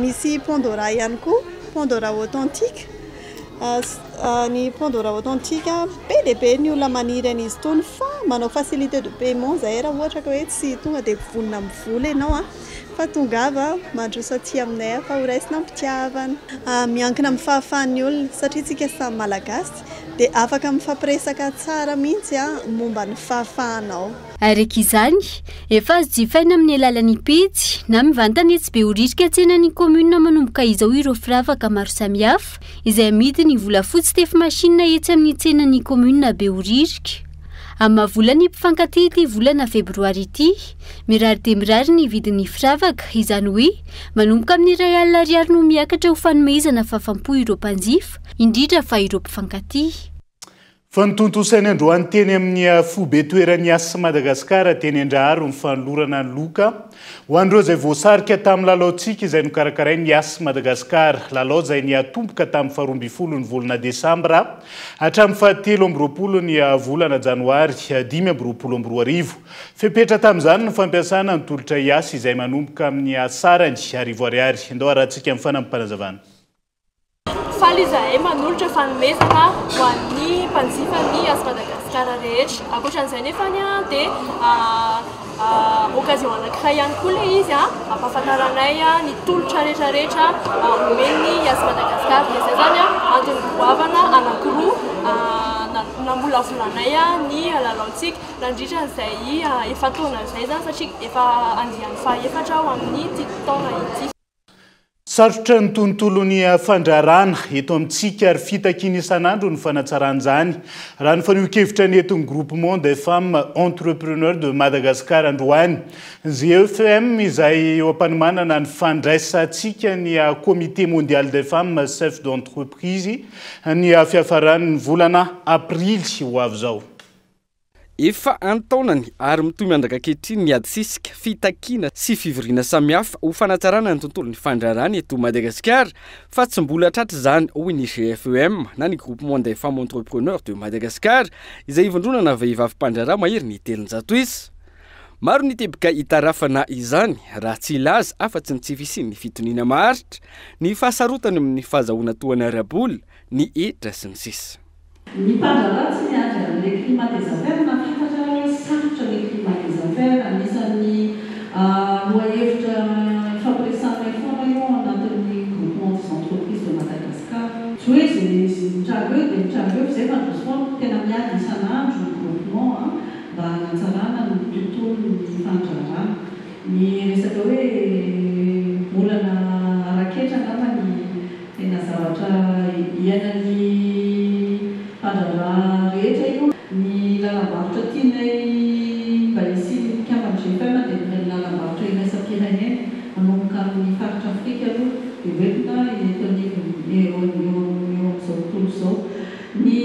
Misy Pandora ihany koa Pandora authentique. Ny Pandora authentique be dia be ny olona maniry an'izy itony fa manao facilité de paiement izahay raha ohatra ka hoe tsy tonga dia vonona amin'ny vola ianao fa tongava mandroso aty aminay fa ho raisina ampitiavana. Miankina amin'ny fahafahan'ny olona satria tsika samy malagasy dia afaka mifampiresaka tsara mihitsy momba ny fahafahanao. Araka izany efa azo jifaina amin'ny alalan'ny pejy na mivantana etsy beoririka tsenany commune manomboka izao ireo firavaka maro samihafa izay amidiny volafotsy tefy machine etsy amin'ny tsenany commune beoririka. Amin'ny mahavolany mpifankatia ity volana febroary ity mirary dia mirary ny vidin'ny firavaka izany hoe manomboka amin'ny R1,000 no miakatra ho fanomezana fahafampo ireo mpanjifa indrindra fa ireo mpifankatia. Fa nitontosainy androany teny amin'ny fobe toerany asa Madagasikara teny Andraharo ny fanolorana ny loka ho an'ireo izay voasarika tamin'ny lalaontsika izay nokarakaray ny asa Madagasikara. Lalao izay niatomboka tamin'ny 12 ny volana Desambra hatramin'ny 17 ny volana Janoary 2022. Fepetra tamin'izany ny fampiasana ny tolotra iasa izay manomboka amin'ny sarany arivo ariary. Indao arahantsika amin'ny fanampanazavana. Faly izahay manolotra fanomezana ho an'ny mpanjifa ny asa Madagasikara rehetra. Ankoatran'izay nefany dia occasion anankiray ihany koa ilay izy ampahafantaranay ny tolotra rehetrarehetra omeny asa Madagasikara. Dia izay zany antony goavana anankiroa nambolavolanay ny lalaontsika nandritra an'izay efa taona izay zany satria efa andiany fahaefatra ho amin'ny ity taona ity. Sarotra ny tontolon'ny fandrarana eto amintsika ary fitakiana isan'andro ny fanatsaran'izany. Raha ny fanioan-kevitra ny eto ny groupement des femmes entrepreneurs de Madagascar androany. GFM izay eo am-panomanana ny fandraisantsika ny comité mondial des femmes chef d'entreprise ny fiafarany volana aprily ho avy izao. Efa antaonany ary mitohy miandraka ankehitriny ny adisisika fitakiana sy fivoriana samihafa ho fanatsarana ny tontolon'ny fandrarana eto Madagasikara fa tsy mbola tratra izany hoy ny GFM na ny groupement des femmes entrepreneurs de Madagascar izay ivondronana vehivavy mpandrarà mahery ny 300 isa. Maro ny tebika hitarafana izany raha tsy ilaza afa-tsy ny tsy fisian'ny fitoniana maharitra ny fahasarotany amin'ny fahazahoana toana arabola ny etra sy ny sisa. Ny mpandrarà tsy miandry amin'ilay climat des affaires nafantatra sarotra ny climat des affaires anisan'ny lohahevitra fampiresana foana io anatin'ny groupement des entreprises de Madagascar. Tsy hoe izay mitranga eo dia mitranga eo izay fa androsoana tena miady isan'andro ny groupement mba hanatsarana ny tontolon'ny fandrarana. ny resaka hoe volana araketra angamba ny tena zavatra iainany fandrana rehetra io ny lalam-barotra tianay mba hisy mikambany GFM dia ny lalam-barotra iraisam-pirenena manomboka amin'ny faritra Afrika aloha dia hoentina eo amin'izao tontolo izao. Ny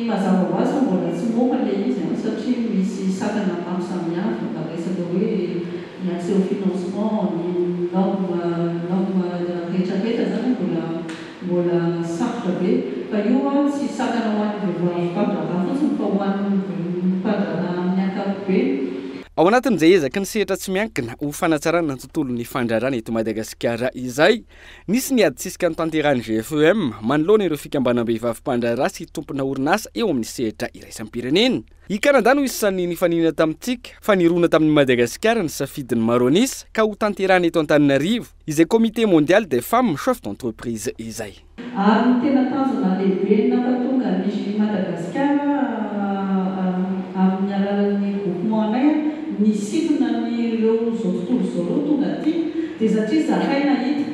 mazava ho azy mbola tsy momba ilay izy satria misy sakana maro samihafa mba resaka hoe ny accès au financement, ny norme rehetrarehetra zany mbola sarotra be fa io tsy sakana ho an'ny vehivavy mpandraharaha fotsiny fa ho an'ny mpandraharaha amin'ny ankapobeny. Ao anatin'izay ezaka ny sehatra tsy miankina ho fanatsarana ny tontolon'ny fandrarana eto Madagasikara izay nisy ny aditsisika ny tanterahany GFM manoloana ireo fikambanam-behivavy mpandrarà sy tompona orinasa eo amin'ny sehatra iraisam-pirenena. I Kanada no isan'ny nifanina tamintsika fa nirona tamin'ny Madagasikara ny safidin'ny Maronis ka ho tanterahana eto Antananarivo izay comité mondial des femmes chefs d'entreprise izay. Ary ny tena tanjona lehibe nampatonga ny Madagasikara amin'ny alalan'ny groupement anay ny sitona ireo zao tontolo izao tonga aty dia satria zahay nahita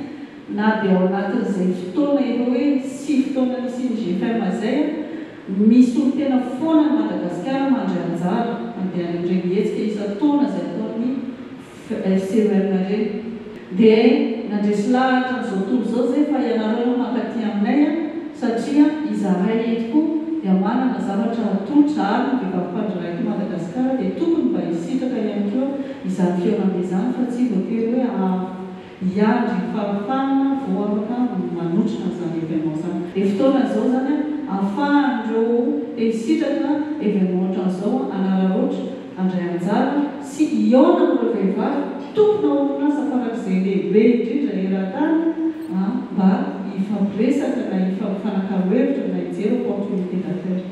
na dia ao anatin'izay fotoana ireo hoe 6 fotoana nisy ny GFM izay misy olo tena foana ny Madagasikara mandray anjara mandeha ireny hetsika isan-taona izay ataony FCEM ireny. Dia nandresy lahatra n'izao tontolo izao zay fa ianareo mankaty aminay satria izahay eto dia manana zavatra atolotra ary ny vehivavy mpandraharaha eto Madagasikara dia tokony mba hisitraka ihany koa izany fiaonana izany fa tsy voatery hoe hiandry fahafahana vao afaka manotrina izany événement izany. Dia fotoana izao zany ahafahandreo hisitraka événement ohatran'izao anararoatra andray anjara sy hiaona amin'ireo vehivavy tompona orinasa farak'izay lehibe indrindra eran-tany mba ifampiresaka na ifampifanakarohevitra na hijery opportunité d'affaires.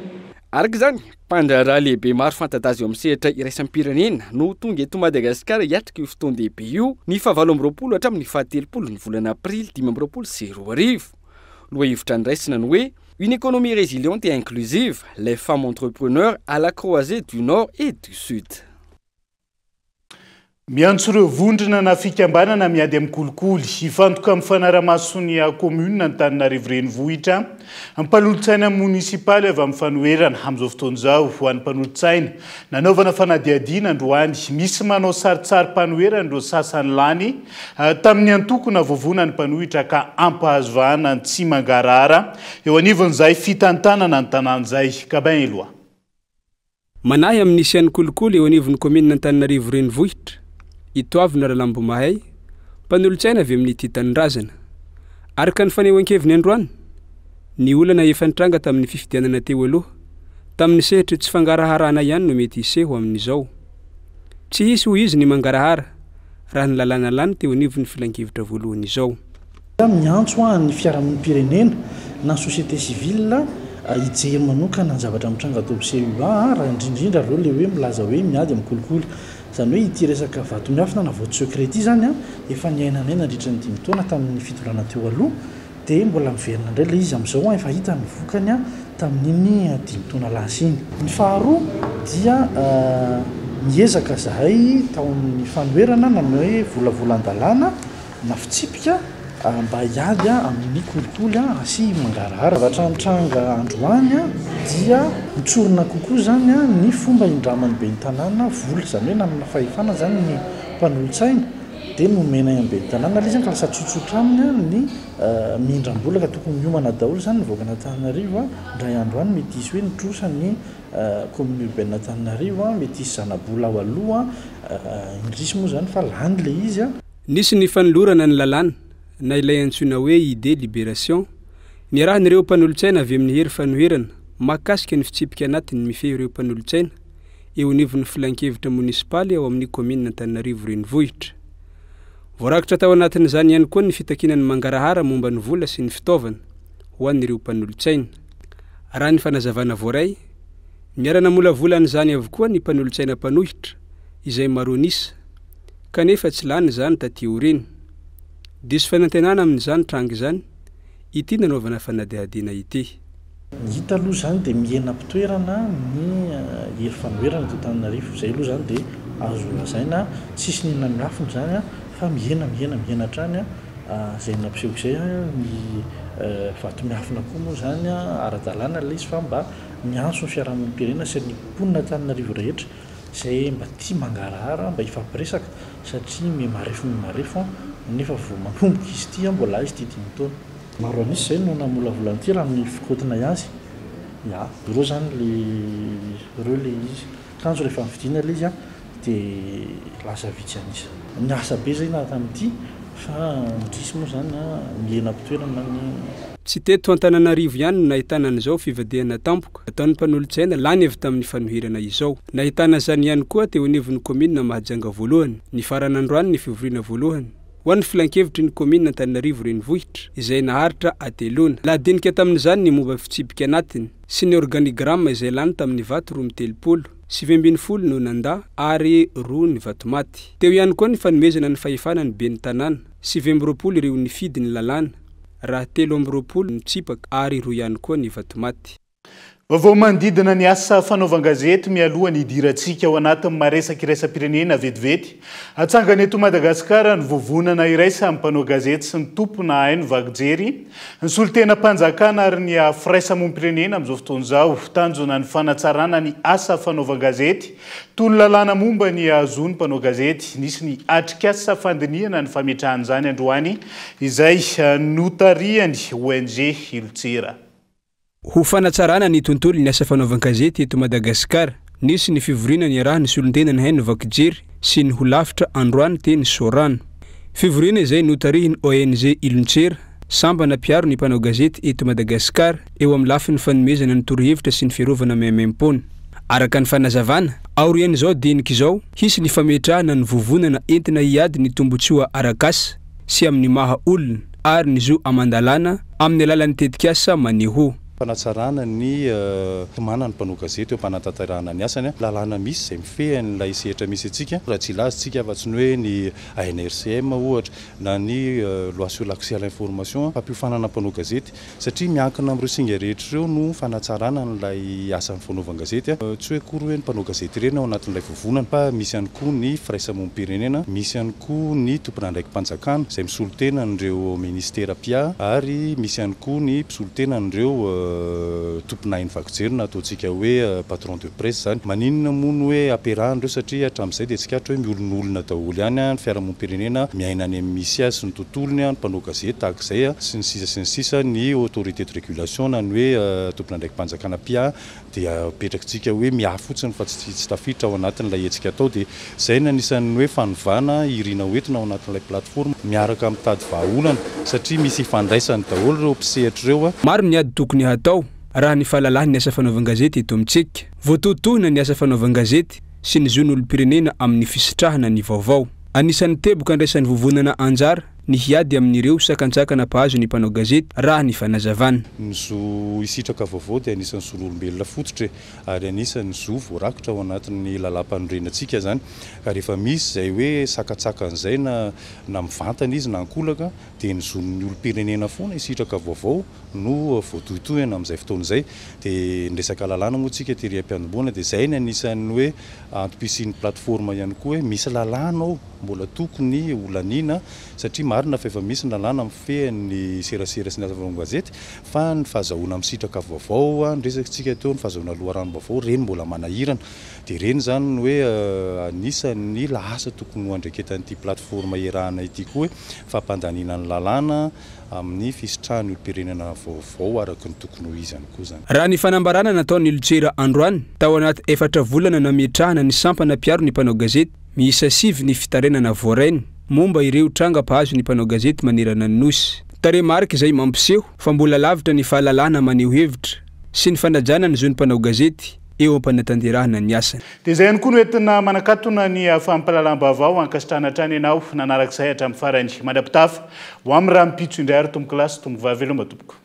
Araka izany mpandrarà lehibe maro fantadazy eo amin'ny sehatra iraisam-pirenena no tonga eto Madagasikara hiatrika io fotoan-dehibe io ny 7 hatramin'ny 17 ny volana aprily 2024. Loha hevitra andraisina ny hoe une économie résiliente et inclusive, les femmes entrepreneurs à la croisée du Nord et du Sud. Miantso ireo vondrona na fikambanana miady amin'ny kolikoly ifantoka amin'ny fanaraha-masony commune Antananarivo renivohitra ampanolontsaina munisipaly avy amin'ny fanoherana amin'izao fotoana izao ho an'ny mpanolontsaina nanaovana fanadihadiana androany misy manao saritsary mpanoherana ireo sasany lany tamin'ny antokona vovona ny mpanohitra ka ampahazovana tsy mangarara eo anivon'izay fitantanana ny tanàn'izay ka bain eloha manahy amin'ny isian'ny kolikoly eo anivon'ny commune Antananarivo renivohitra itoavina rahalambo mahay mpanolontsaina avy amin'ny titanindrazana araka ny fanehoan-keviny androany ny olana efa nitranga tamin'ny fifidianana teo aloha tamin'ny sehatra tsy fangaraharana ihany no mety hiseho amin'izao tsy hisy ho izy ny mangarahara raha ny lalàna lany teo anivon'ny filan-kevitra voalohany izao. Miantso ny fiarahamonimpirenena na société civile hijery manokana ny zavatra mitranga atao CUA raha indrindrindra reo le hoe milaza hoe miady amin'ny kolikoly zany hoe ity resaka vato miafina na voto secret ity zany efa niainanay nandritra ny 5 taona tamin'ny fitolana teo aloha dia mbola miverina indray le izy amin'izao efa hita ny vokany tamin'iny 5 taona lasa iny. Ny faharoa dia miezaka zahay taon'ny fanoherana na hoe volavolan-dalàna na fitsipika mba hiady amin'ny kolikoly asy mangarahara vatramitranga androany dia mitsorona kokoa zany ny fomba indramany be ny tanàna vola zany hoe namina fahefana zany ny mpanolontsaina dia nomena any be ny tanàna le zany ka lasa tsotsotra aminy ny mindram-bola ka tokony miomana daholo zany ny voakana Antananarivo ndray androany mety isy hoe nitrosa ny commune urbaine Antananarivo mety isy zanabola ao aloha indrisy moa zany fa lany le izy nisy ny fanolorana ny lalàna na ilay antsoina hoe idée libération ny arahan'ireo mpanolontsaina avy amin'ny hery fanoherana makasika ny fitsipika anatiny mifehy ireo mpanolontsaina eo anivon'ny filan-kevitra munisipaly ao amin'ny commune Antananarivo renivohitra. Voarakitra tao anatin'izany ihany koa ny fitakinan'ny mangarahara momba ny vola sy ny fitaovana ho an'ireo mpanolontsaina. Raha ny fanazavana voaray miarana molavolana izany avokoa ny mpanolontsaina mpanohitra izay maronisa kanefa tsy lany zany taty oreny. Diso fanantenana amin'izany tranga izany ity nanaovana fanadihadiana ity. Hita aloha zany dia miena mpitoerana ny hery fanoherana eto Antananarivo izay aloha zany dia azo lazaina tsisy nina miafiny zany a fa mihena trany a zay nampiseho zay ny vato miafina koa moa zany a ara-dalàna le izy fa mba miantso ny fiarahamonimpirenena sy ny mponina Antananarivo rehetra zay mba tia mangarahara mba ifampiresaka satria mimarefo nefa vao manomboka izy ity mbola izy tia 10 taona maro anisy zay no namolavolany ty raha amin'ny fikotina azy ya ireo zany le izy kanjo rehefa mividina le izy a dia lasa vitsy anisa niasa be zay na tamin'ity fa ndrisy moa zany miena mpitoerana ny tsy teto Antananarivo ihany no nahitana an'izao fivadihana tampoka ataon'ny mpanolotsaina lany avy tamin'ny fanohirana izao nahitana zany ihany koa teo anivon'ny komina Mahajanga voalohany ny farana androany ny fivoriana voalohany ho an'ny filan-kevitry ny komina Antananarivo renivohitra izay naharitra atelona lahadinika tamin'izany ny momba fitsipika anatiny sy ny organigrama izay lany tamin'ny vato 13 70 no nanda ary 2 ny vatomaty teo ihany koa ny fanomezana ny fahefana ny ben'ny tanàna 70 ireo ny fidy ny lalàna raha 13 ny tsipaka ary 2 ihany koa ny vatomaty vaovao manodidina ny asa fanaovan-gazety mialoha ny idirantsika ao anatin'ny maresaka iraisam-pirenena vetivety atsangany eto Madagasikara ny vovonana iraisa amin'ny mpanao gazety sy ny tompona haino vakijery ny solitena mpanjakana ary ny firaisamom-pirenena amin'izao fotoana izao tanjona ny fanatsarana ny asa fanaovan-gazety toy ny lalàna momba ny azony mpanao gazety nisy ny atrikasa fandinihana ny fametrahan'izany androany izay notariany ONG Ilotsera. Ho fanatsarana ny tontolo ny asa fanaovan-gazety eto Madagasikara nisy ny fivoriana ny araha ny solon-tenany haino vakijery sy ny ho lavitra androany teny Sorano. Fivoriana izay notarihiny ONG Ilotsera samba na piaro ny mpanao gazety eto Madagasikara eo amin'ny lafiny fanomezana ny torohevitra sy ny fiarovana memempona. Araka ny fanazavana aorian' izao dinika izao hisy ny fametrahana ny vovonana entina hiady ny tombotsoa arakasa sy amin'ny maha olona ary ny zo amandalana amin'ny alalan'ny tetikasa maneho. Fanatsarana ny manana ny mpanao gazety eo mpanantanterahana ny asany lalàna misy zay mifehany ilay sehatra misy atsika raha tsy lazitsika afa-tsy ny hoe ny ANRCM ohatra na ny loi sur l'accès à l'information fampiofanana mpanao gazety satria miankina amin'ireo singa rehetra ireo no fanatsarana n'ilay asan'ny fanaovan-gazety tsy hoe kory hoe ny mpanao gazety ireny ao anatin'ilay vovonana fa misy ihany koa ny firaisamom-pirenena misy ihany koa ny tompona ndraiky mpanjakana izay misolotena n'ireo ministera pia ary misy ihany koa ny mpisolotena n'ireo tompona haino vakijery na ataontsika hoe patron de presse zany maninona moa no hoe ampiarahan'ireo satria hatramin'izay dia tsikatra hoe miolon'olona daholo ihany ny fiarahamonimpirenena miaina any amin'ny misy azy sy ny tontolony ny mpanao gazety tahaka izay sy ny sisa ny autorité de régulation na ny hoe tompona ndraiky mpanjakana pia dia petrakintsika hoe miaha fotsiny fa tsy tafiditra ao anatin'ilay hetsika atao dia izay no anisan'ny hoe fanovana irina hoentina ao anatin'ilay plateforme miaraka amin'ny tady vahaolana satria misy ifandraisany daholo ireo mpisehatra ireo maro ny ady tokony atao raha ny fahalalahany ny asa fanaovan-gazety eto amintsika voatotohina ny asa fanaovan-gazety sy ny zon'olom-pirenena amin'ny fisitrahana ny vaovao anisan'ny teboka andraisan'ny vovonana anjara ny hiady amin'ireo sakantsakana mpahazo ny mpanao gazety raha ny fanazavana ny zo isitraka vaovao dia anisan'ny sololombelona fototra ary anisan'ny zo voarakitra ao anatin'ny lalam-panorenantsika zany ka rehefa misy zay hoe sakatsakan'izay na mivantana izy na ankolaka dia ny zon'ny olom-pirenena foana isitraka vaovao no voatohitohana amin'izay fotoana izay dia nresaka lalàna moa tsika tery am-pianomboana dia izay ny anisan'ny hoe antopisian'ny plateforme ihany koa hoe misy lalàna ao mbola tokony olanina satria marina fa efa misy lalàna mifehany serasera sy ny asa fanaovan-gazety fa ny fahazahoana misitraka vaovao nresakitsika teo ny fahazahoana loharanom-baovao reny mbola manahirana dia reny zany ny hoe anisan'ny lasa tokony ho andraiketan'ity plateforme iarahana ity koa hoe fampandanina ny lalàna amin'ny fisitrahany olom-pirenena vaovao araka ny tokony ho izany koa zany. Raha ny fanambarana nataon'ny Ilotsera androany tao anaty 4 volana nametrahana ny sampana piaro ny mpanao gazety miisa 7 ny fitarenana voarainy momba ireo tranga-pahazo ny mpanao gazety manerana ny nosy. Taremarika izay mampiseho fa mbola lavitra ny fahalalahana maneho hevitra sy ny fanajana ny zo ny mpanao gazety eo am-panatanterahana ny asany. Dia izay ihany koa no entina manakatona ny fampalalam-baovao ankasitrahana hatrany ianao nanarak'izay hatramin'ny farany mandrapitafa ho amin'ny raha mipitso indray ary tombo kilasy tombo vavy elo matompoko.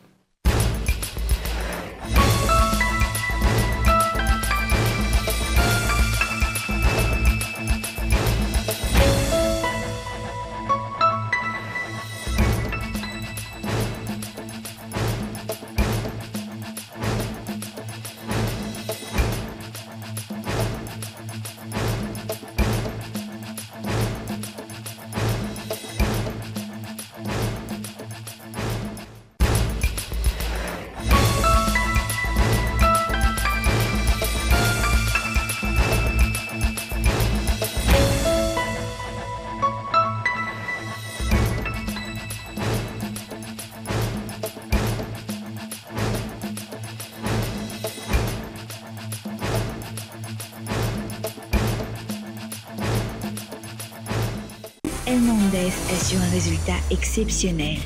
Mondes assure un résultat exceptionnel.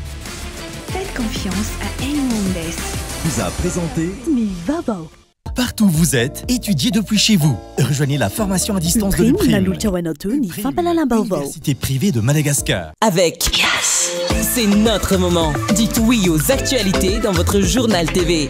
Faites confiance à El Mondes. Vous a présenté Nivavo. Partout où vous êtes, étudiez depuis chez vous. Rejoignez la formation à distance de l'UPRIM, université privée de Madagascar. Avec Yes, c'est notre moment. Dites oui aux actualités dans votre journal TV.